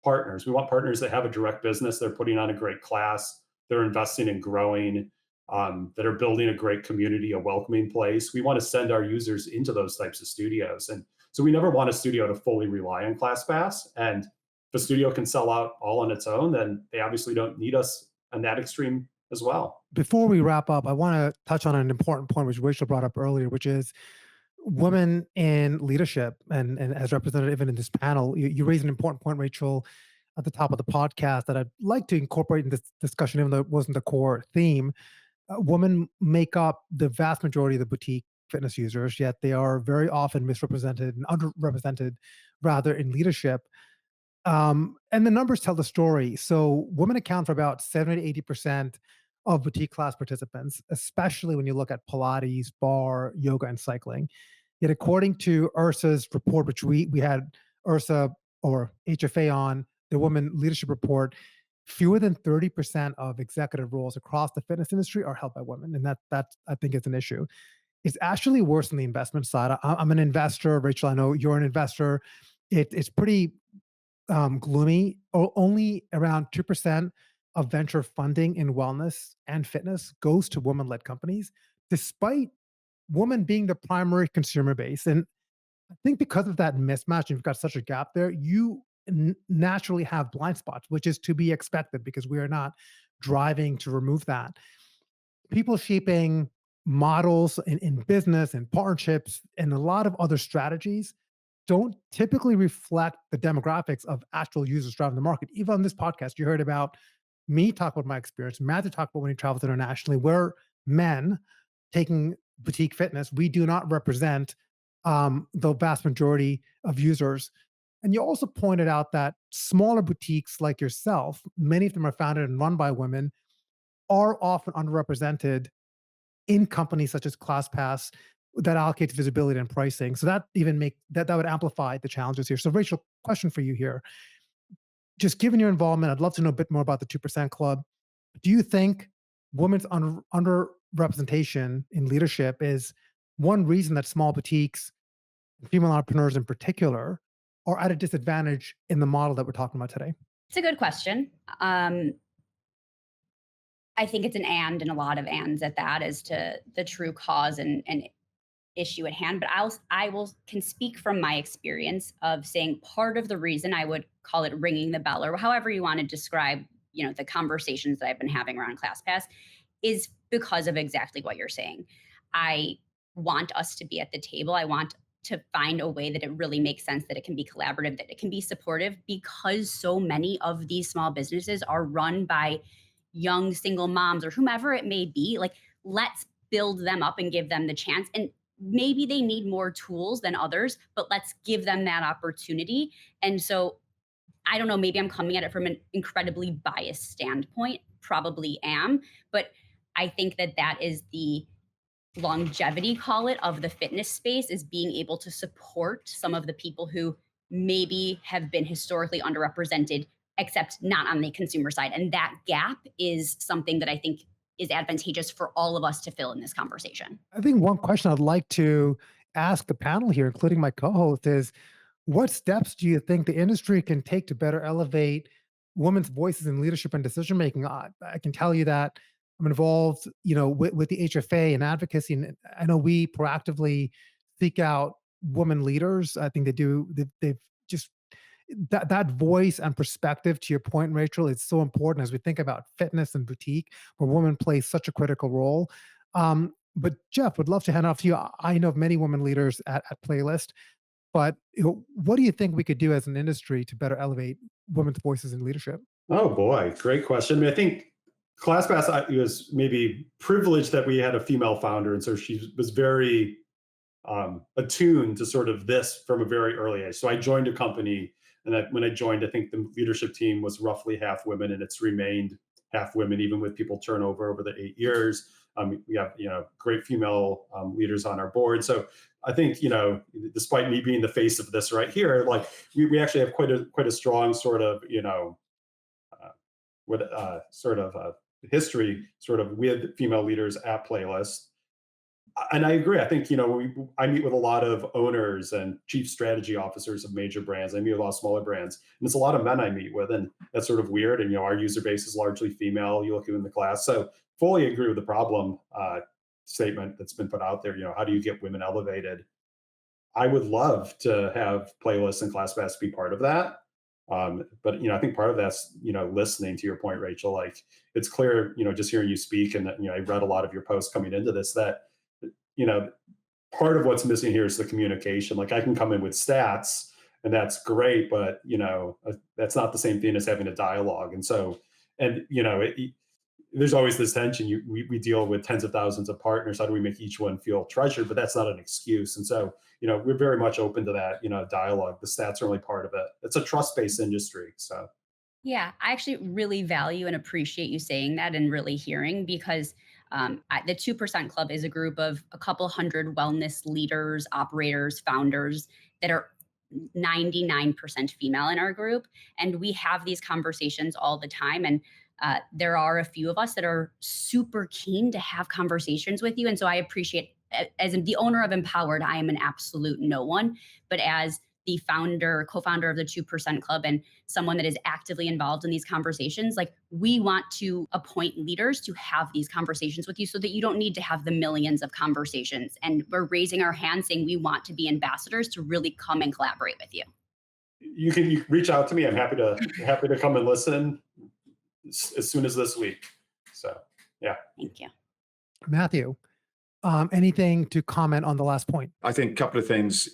partners. We want partners that have a direct business. They're putting on a great class. They're investing in growing. That are building a great community, a welcoming place. We want to send our users into those types of studios. And so we never want a studio to fully rely on ClassPass. And if a studio can sell out all on its own, then they obviously don't need us on that extreme as well. Before we wrap up, I want to touch on an important point, which Rachel brought up earlier, which is women in leadership. And as represented even in this panel, you raised an important point, Rachel, at the top of the podcast that I'd like to incorporate in this discussion, even though it wasn't the core theme. Women make up the vast majority of the boutique fitness users, yet they are very often misrepresented and underrepresented, rather, in leadership. And the numbers tell the story. So women account for about 70 to 80% of boutique class participants, especially when you look at Pilates, bar, yoga, and cycling. Yet, according to URSA's report, which we had URSA or HFA on, the Women Leadership Report, fewer than 30% of executive roles across the fitness industry are held by women. And that I think is an issue. It's actually worse on the investment side. I'm an investor. Rachel, I know you're an investor. It's pretty gloomy. Only around 2% of venture funding in wellness and fitness goes to women-led companies, despite women being the primary consumer base. And I think because of that mismatch, you've got such a gap there, you naturally have blind spots, which is to be expected because we are not driving to remove that. People shaping models in business and partnerships and a lot of other strategies don't typically reflect the demographics of actual users driving the market. Even on this podcast, you heard about me talk about my experience, Matthew talk about when he travels internationally. We're men taking boutique fitness. We do not represent the vast majority of users. And you also pointed out that smaller boutiques like yourself, many of them are founded and run by women, are often underrepresented in companies such as ClassPass that allocates visibility and pricing. So that even that would amplify the challenges here. So Rachel, question for you here. Just given your involvement, I'd love to know a bit more about the 2% Club. Do you think women's underrepresentation in leadership is one reason that small boutiques, female entrepreneurs in particular, are at a disadvantage in the model that we're talking about today? It's a good question. I think it's an and a lot of ands at that as to the true cause and issue at hand. But I can speak from my experience of saying part of the reason, I would call it ringing the bell or however you want to describe, the conversations that I've been having around ClassPass, is because of exactly what you're saying. I want us to be at the table. I want to find a way that it really makes sense, that it can be collaborative, that it can be supportive, because so many of these small businesses are run by young single moms or whomever it may be. Like, let's build them up and give them the chance. And maybe they need more tools than others, but let's give them that opportunity. And so I don't know, maybe I'm coming at it from an incredibly biased standpoint, probably am, but I think that is the longevity, call it, of the fitness space, is being able to support some of the people who maybe have been historically underrepresented, except not on the consumer side. And that gap is something that I think is advantageous for all of us to fill in this conversation. I think one question I'd like to ask the panel here, including my co-host, is what steps do you think the industry can take to better elevate women's voices in leadership and decision-making? I can tell you that I'm involved, with the HFA and advocacy. And I know we proactively seek out women leaders. I think they've just that voice and perspective, to your point, Rachel, is so important as we think about fitness and boutique, where women play such a critical role. But Jeff, would love to hand off to you. I know of many women leaders at Playlist, but what do you think we could do as an industry to better elevate women's voices in leadership? Oh boy, great question. I mean, I think ClassPass was maybe privileged that we had a female founder, and so she was very attuned to sort of this from a very early age. So I joined a company, and when I joined, I think the leadership team was roughly half women, and it's remained half women, even with people turnover over the 8 years. We have, great female leaders on our board. So I think, despite me being the face of this right here, like we actually have quite a strong sort of, history sort of with female leaders at Playlist. And I agree. I think, I meet with a lot of owners and chief strategy officers of major brands. I meet with a lot of smaller brands, and it's a lot of men I meet with, and that's sort of weird. And, our user base is largely female. You look in the class. So fully agree with the problem statement that's been put out there. How do you get women elevated? I would love to have Playlists and ClassPass be part of that. But, I think part of that's, listening to your point, Rachel. Like, it's clear, just hearing you speak, and that, I read a lot of your posts coming into this, that, part of what's missing here is the communication. Like, I can come in with stats, and that's great, but, that's not the same thing as having a dialogue. And so, and, there's always this tension. We deal with tens of thousands of partners. How do we make each one feel treasured? But that's not an excuse. And so, we're very much open to that, dialogue. The stats are only part of it. It's a trust-based industry. So Yeah, I actually really value and appreciate you saying that and really hearing because the 2% Club is a group of a couple hundred wellness leaders, operators, founders that are 99% female in our group. And we have these conversations all the time. And there are a few of us that are super keen to have conversations with you. And so I appreciate, as the owner of Empowered, I am an absolute no one. But as the co-founder of the 2% Club, and someone that is actively involved in these conversations, like we want to appoint leaders to have these conversations with you so that you don't need to have the millions of conversations. And we're raising our hand saying we want to be ambassadors to really come and collaborate with you. You reach out to me. I'm happy to come and listen as soon as this week. So yeah. Thank you. Matthew, anything to comment on the last point? I think a couple of things,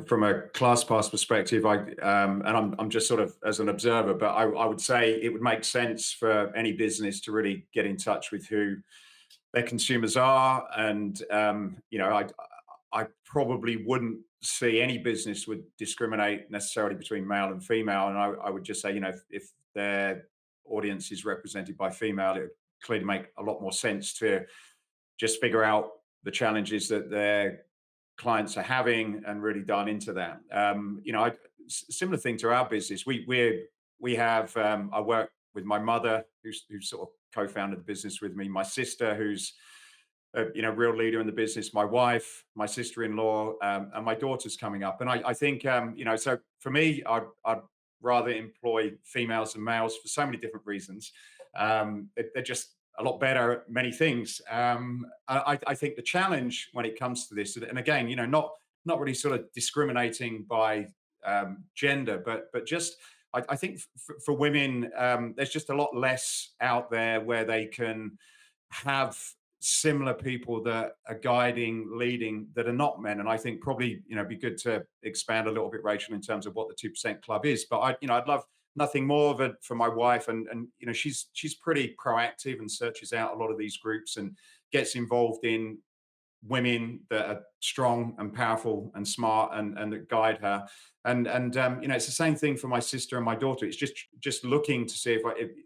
from a ClassPass perspective, and I'm just sort of as an observer, but I would say it would make sense for any business to really get in touch with who their consumers are. And, I probably wouldn't see any business would discriminate necessarily between male and female. And I would just say, if their audience is represented by female, it would clearly make a lot more sense to just figure out the challenges that their clients are having and really dive into that. Similar thing to our business. We have I work with my mother, who's sort of co-founded the business with me. My sister, who's a real leader in the business. My wife, my sister-in-law, and my daughter's coming up. And I think so for me, I'd rather employ females and males for so many different reasons. They're just a lot better at many things. I think the challenge when it comes to this, and again, not really sort of discriminating by gender, but just I think for women, there's just a lot less out there where they can have similar people that are guiding, leading, that are not men. And I think probably be good to expand a little bit, Rachel, in terms of what the 2% Club is. But I'd love nothing more of it for my wife, and she's pretty proactive and searches out a lot of these groups and gets involved in women that are strong and powerful and smart and that guide her. And it's the same thing for my sister and my daughter. It's just looking to see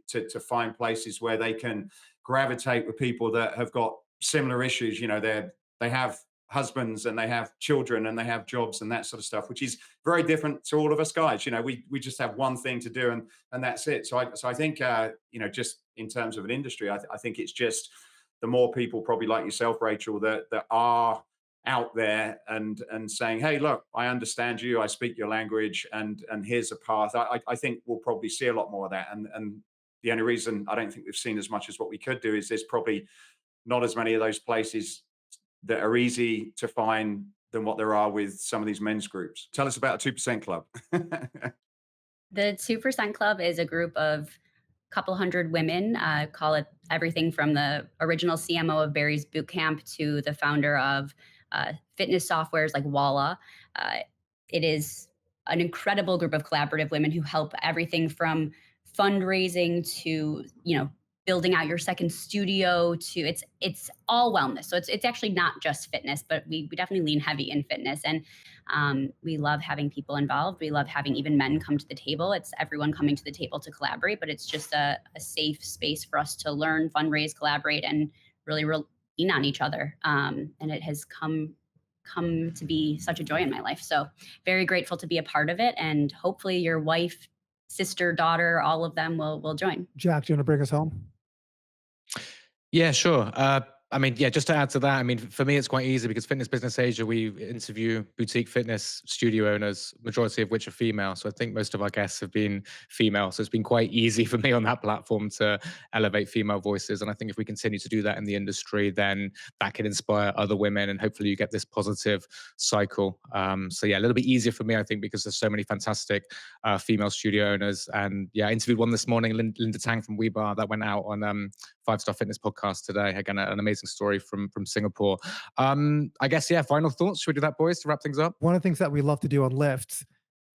to find places where they can gravitate with people that have got similar issues. They have husbands and they have children and they have jobs and that sort of stuff, which is very different to all of us guys. We just have one thing to do and that's it. So I think just in terms of an industry, I think it's just the more people probably like yourself, Rachel, that are out there and saying, hey, look, I understand you, I speak your language, and here's a path. I think we'll probably see a lot more of that. And the only reason I don't think we've seen as much as what we could do is there's probably not as many of those places that are easy to find than what there are with some of these men's groups. Tell us about a 2% Club. The 2% Club is a group of couple hundred women, call it everything from the original CMO of Barry's Bootcamp to the founder of fitness softwares like Walla. It is an incredible group of collaborative women who help everything from fundraising to, building out your second studio to it's all wellness. So it's actually not just fitness, but we definitely lean heavy in fitness. And we love having people involved. We love having even men come to the table. It's everyone coming to the table to collaborate, but it's just a safe space for us to learn, fundraise, collaborate, and really lean on each other. And it has come to be such a joy in my life. So very grateful to be a part of it. And hopefully your wife, sister, daughter, all of them will join. Jack, do you want to bring us home? Yeah, sure. Just to add to that, for me, it's quite easy because Fitness Business Asia, we interview boutique fitness studio owners, majority of which are female. So I think most of our guests have been female. So it's been quite easy for me on that platform to elevate female voices. And I think if we continue to do that in the industry, then that can inspire other women and hopefully you get this positive cycle. A little bit easier for me, I think, because there's so many fantastic female studio owners. And I interviewed one this morning, Linda Tang from WeBar, that went out on 5-Star Fitness podcast today. Again, an amazing story from Singapore. I guess, final thoughts. Should we do that, boys, to wrap things up? One of the things that we love to do on Lifts,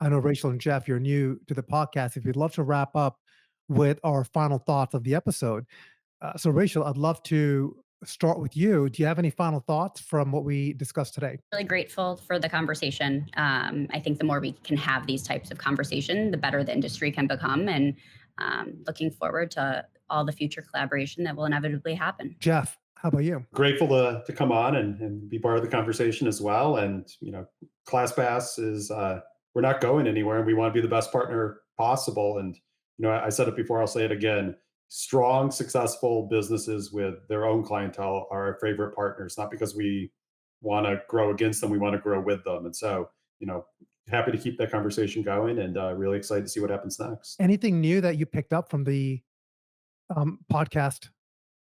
I know Rachel and Jeff, you're new to the podcast. If you'd love to wrap up with our final thoughts of the episode. So Rachel, I'd love to start with you. Do you have any final thoughts from what we discussed today? Really grateful for the conversation. I think the more we can have these types of conversation, the better the industry can become. And looking forward to all the future collaboration that will inevitably happen. Jeff, how about you? Grateful to come on and be part of the conversation as well. And, ClassPass is, we're not going anywhere, and we want to be the best partner possible. And, I said it before, I'll say it again. Strong, successful businesses with their own clientele are our favorite partners, not because we want to grow against them, we want to grow with them. And so, happy to keep that conversation going, and really excited to see what happens next. Anything new that you picked up from the podcast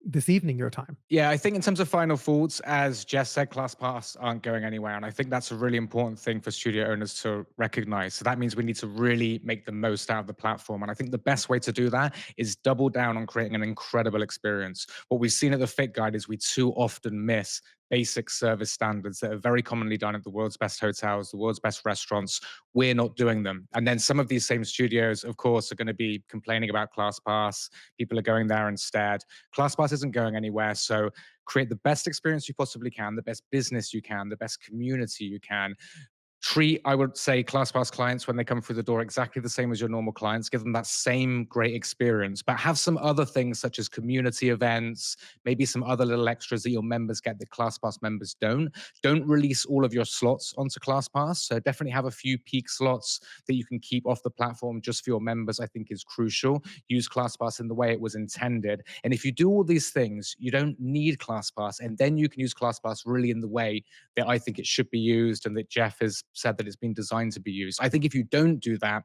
this evening, your time? Yeah, I think in terms of final thoughts, as Jess said, ClassPass aren't going anywhere. And I think that's a really important thing for studio owners to recognize. So that means we need to really make the most out of the platform. And I think the best way to do that is double down on creating an incredible experience. What we've seen at the Fit Guide is we too often miss basic service standards that are very commonly done at the world's best hotels, the world's best restaurants. We're not doing them. And then some of these same studios, of course, are going to be complaining about ClassPass. People are going there instead. ClassPass isn't going anywhere. So create the best experience you possibly can, the best business you can, the best community you can. Treat, I would say, ClassPass clients when they come through the door exactly the same as your normal clients. Give them that same great experience, but have some other things such as community events, maybe some other little extras that your members get that ClassPass members don't. Don't release all of your slots onto ClassPass. So definitely have a few peak slots that you can keep off the platform just for your members, I think is crucial. Use ClassPass in the way it was intended. And if you do all these things, you don't need ClassPass. And then you can use ClassPass really in the way that I think it should be used and that Jeff has said that it's been designed to be used. I think if you don't do that,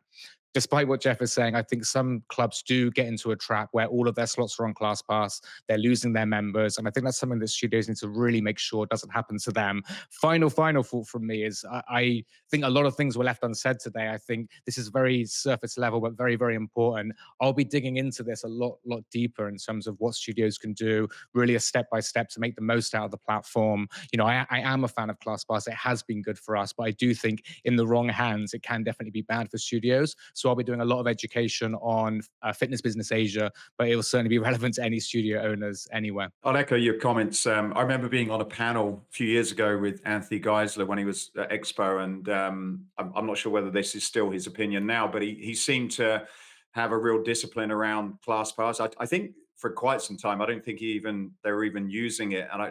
despite what Jeff is saying, I think some clubs do get into a trap where all of their slots are on ClassPass. They're losing their members. And I think that's something that studios need to really make sure doesn't happen to them. Final thought from me is I think a lot of things were left unsaid today. I think this is very surface level, but very, very important. I'll be digging into this a lot deeper in terms of what studios can do, really a step-by-step to make the most out of the platform. I am a fan of ClassPass. It has been good for us, but I do think in the wrong hands, it can definitely be bad for studios. So I'll be doing a lot of education on Fitness Business Asia, but it will certainly be relevant to any studio owners anywhere. I'll echo your comments. I remember being on a panel a few years ago with Anthony Geisler when he was at Expo, and I'm not sure whether this is still his opinion now, but he seemed to have a real discipline around ClassPass. I think for quite some time, I don't think they were even using it, and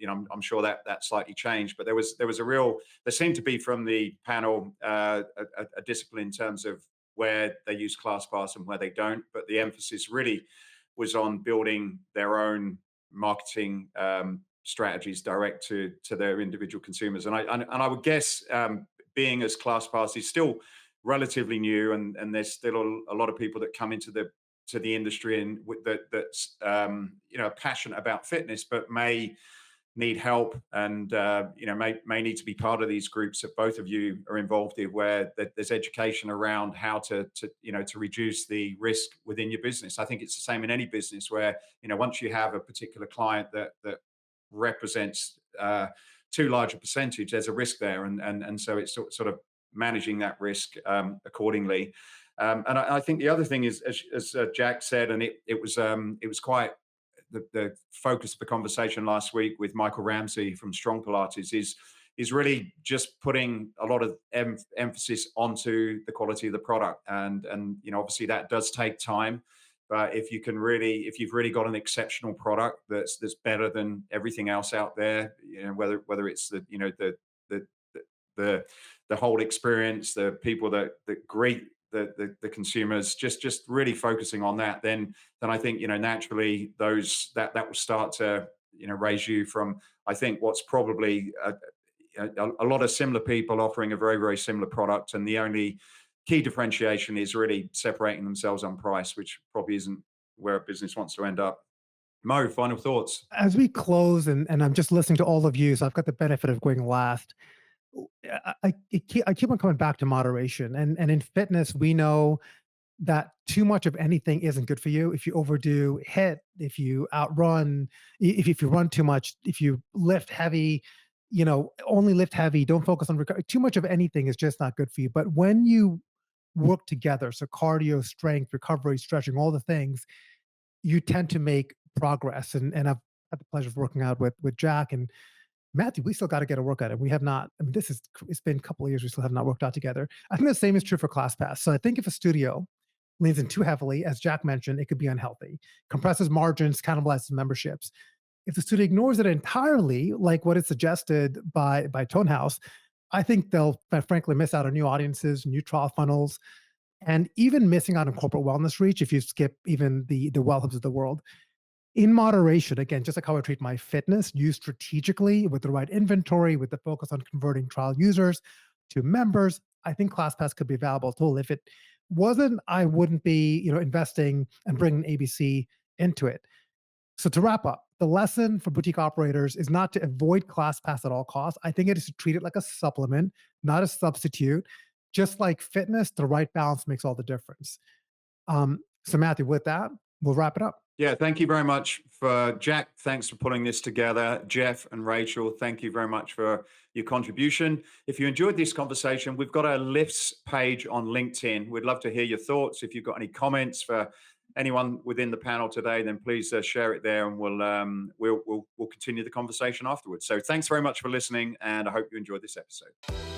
I'm sure that slightly changed, but there seemed to be from the panel a discipline in terms of where they use ClassPass and where they don't. But the emphasis really was on building their own marketing strategies direct to their individual consumers. And I would guess, being as ClassPass is still relatively new, and there's still a lot of people that come into the industry and that's passionate about fitness, but may need help and may need to be part of these groups that both of you are involved in, where there's education around how to reduce the risk within your business. I think it's the same in any business where once you have a particular client that represents too large a percentage, there's a risk there, and so it's sort of managing that risk accordingly. And I think the other thing is, as Jack said, and it was quite the focus of the conversation last week with Michael Ramsey from Strong Pilates is really just putting a lot of emphasis onto the quality of the product, and obviously that does take time. But if you've really got an exceptional product that's better than everything else out there, whether it's the whole experience, the people that greet the consumers, just really focusing on that, then I think naturally that will start to raise you from, I think, what's probably a lot of similar people offering a very, very similar product, and the only key differentiation is really separating themselves on price, which probably isn't where a business wants to end up. Mo, final thoughts? As we close, and I'm just listening to all of you, so I've got the benefit of going last. I keep on coming back to moderation, and in fitness, we know that too much of anything isn't good for you. If you overdo HIIT, if you outrun, if you run too much, if you lift heavy, only lift heavy, don't focus on recovery. Too much of anything is just not good for you. But when you work together, so cardio, strength, recovery, stretching, all the things, you tend to make progress. And had the pleasure of working out with Jack and Matthew. We still got to get a workout, and we have not. I mean, it's been a couple of years. We still have not worked out together. I think the same is true for ClassPass. So I think if a studio leans in too heavily, as Jack mentioned, it could be unhealthy, compresses margins, cannibalizes memberships. If the studio ignores it entirely, like what is suggested by Tonehouse, I think they'll frankly miss out on new audiences, new trial funnels, and even missing out on corporate wellness reach if you skip even the Wellhubs of the world. In moderation, again, just like how I treat my fitness, used strategically with the right inventory, with the focus on converting trial users to members, I think ClassPass could be a valuable tool. If it wasn't, I wouldn't be, investing and bringing ABC into it. So to wrap up, the lesson for boutique operators is not to avoid ClassPass at all costs. I think it is to treat it like a supplement, not a substitute. Just like fitness, the right balance makes all the difference. So Matthew, with that, we'll wrap it up. Yeah, thank you very much for Jack. Thanks for putting this together. Jeff and Rachel, thank you very much for your contribution. If you enjoyed this conversation, we've got a Lifts page on LinkedIn. We'd love to hear your thoughts. If you've got any comments for anyone within the panel today, then please share it there, and we'll continue the conversation afterwards. So thanks very much for listening, and I hope you enjoyed this episode.